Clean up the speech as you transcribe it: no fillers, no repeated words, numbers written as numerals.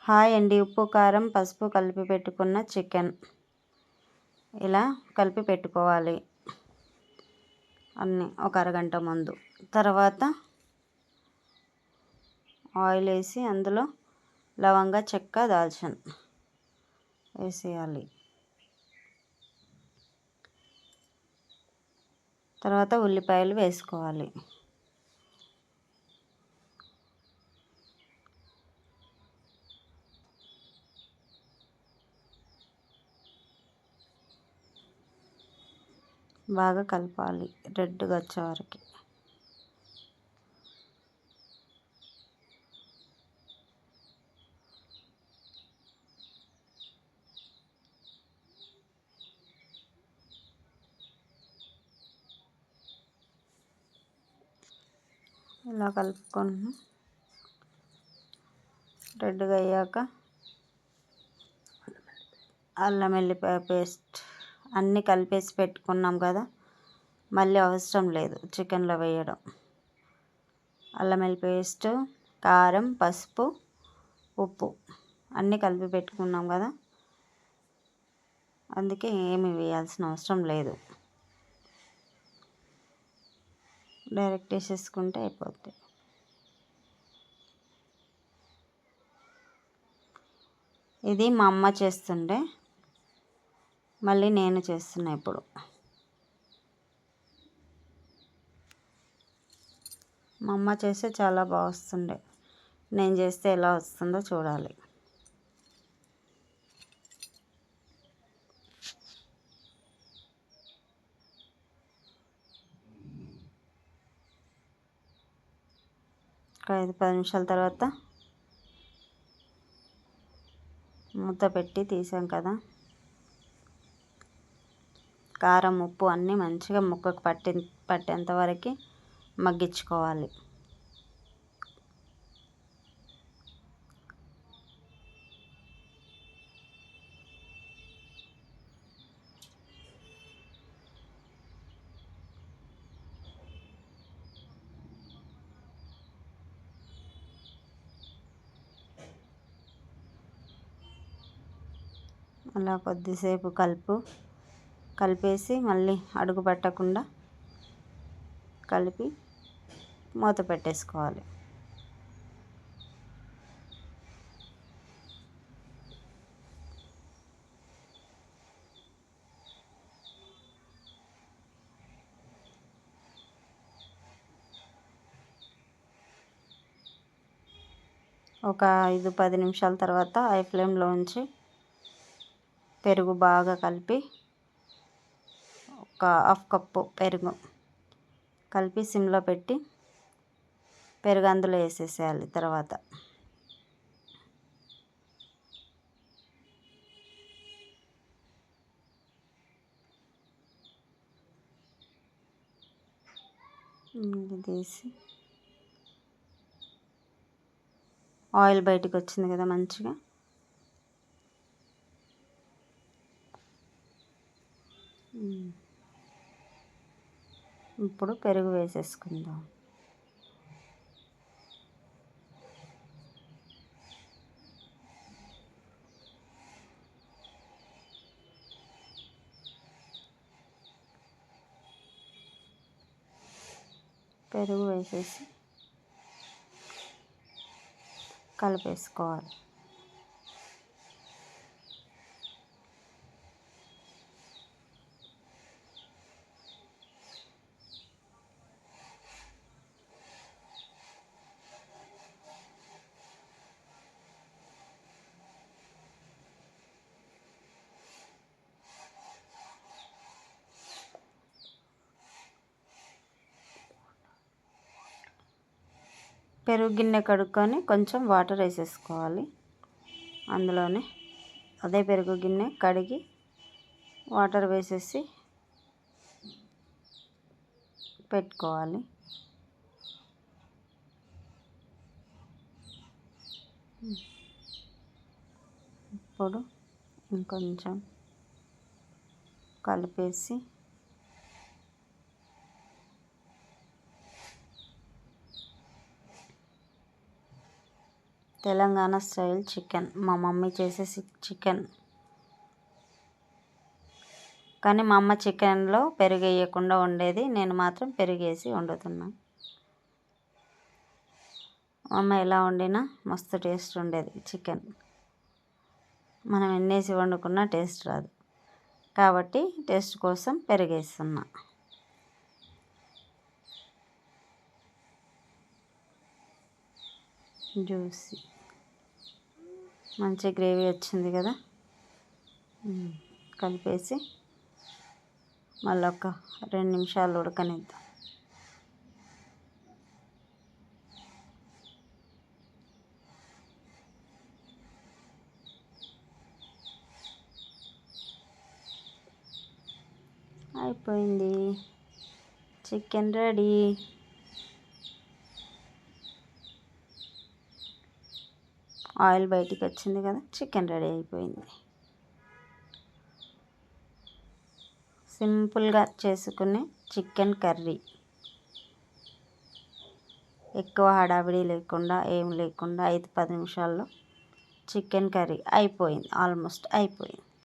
Hi అండి. ఉప్పు, కారం, పసుపు కలిపి పెట్టుకున్న చికెన్ ఇలా కలిపి పెట్టుకోవాలి అన్నీ ఒక అరగంట ముందు. తర్వాత ఆయిల్ వేసి అందులో లవంగ, చెక్క, దాల్చిన వేసేయాలి. తర్వాత ఉల్లిపాయలు వేసుకోవాలి. బాగా కలపాలి రెడ్గా వచ్చే వరకు. ఇలా కలుపుకొని రెడ్గా అయ్యాక అల్లం వెల్లిపాయ పేస్ట్ అన్నీ కలిపేసి పెట్టుకున్నాం కదా, మళ్ళీ అవసరం లేదు చికెన్లో వేయడం. అల్లం వెల్లిపాయ పేస్ట్, కారం, పసుపు, ఉప్పు అన్నీ కలిపి పెట్టుకున్నాం కదా, అందుకే ఏమి వేయాల్సిన అవసరం లేదు. డైరెక్ట్ వేసేసుకుంటే అయిపోద్ది. ఇది మా అమ్మ చేస్తుండే, మళ్ళీ నేను చేస్తున్నా ఇప్పుడు. మా అమ్మ చేస్తే చాలా బాగా వస్తుండే, నేను చేస్తే ఎలా వస్తుందో చూడాలి. ఒక 5-10 నిమిషాల తర్వాత మూత పెట్టి తీసాం కదా, కారం, ఉప్పు అన్నీ మంచిగా ముక్కకు పట్టేంత వరకు మగ్గించుకోవాలి. అలా కొద్దిసేపు కలిపేసి మళ్ళీ అడుగు పెట్టకుండా కలిపి మూత పెట్టేసుకోవాలి. ఒక 5-10 నిమిషాల తర్వాత హై ఫ్లేమ్లో ఉంచి పెరుగు బాగా కలిపి, ఒక హాఫ్ కప్పు పెరుగు కలిపి సిమ్లో పెట్టి పెరుగు అందులో వేసేసేయాలి. తర్వాత తీసి ఆయిల్ బయటికి వచ్చింది కదా మంచిగా, ఇప్పుడు పెరుగు వేసేసుకుందాం. పెరుగు వేసేసి కలిపేసుకోవాలి. పెరుగు గిన్నె కడుక్కొని కొంచెం వాటర్ వేసేసుకోవాలి. అందులోనే అదే పెరుగు గిన్నె కడిగి వాటర్ వేసేసి పెట్టుకోవాలి. ఇప్పుడు ఇంకొంచెం కలిపేసి తెలంగాణ స్టైల్ చికెన్, మా మమ్మీ చేసే చికెన్. కానీ మా అమ్మ చికెన్లో పెరుగు వేయకుండా వండేది, నేను మాత్రం పెరుగేసి వండుతున్నా. మా అమ్మ ఎలా వండినా మస్తు టేస్ట్ ఉండేది చికెన్. మనం ఎన్నేసి వండుకున్నా టేస్ట్ రాదు, కాబట్టి టేస్ట్ కోసం పెరుగేస్తున్నా. జ్యూసీ మంచి గ్రేవీ వచ్చింది కదా. కలిపేసి మళ్ళీ ఒక 2 నిమిషాలు ఉడకనిద్దాం. అయిపోయింది, చికెన్ రెడీ. ఆయిల్ బయటికి వచ్చింది కదా, చికెన్ రెడీ అయిపోయింది. సింపుల్గా చేసుకునే చికెన్ కర్రీ, ఎక్కువ హడావిడి లేకుండా ఏం లేకుండా 5-10 నిమిషాల్లో చికెన్ కర్రీ అయిపోయింది, ఆల్మోస్ట్ అయిపోయింది.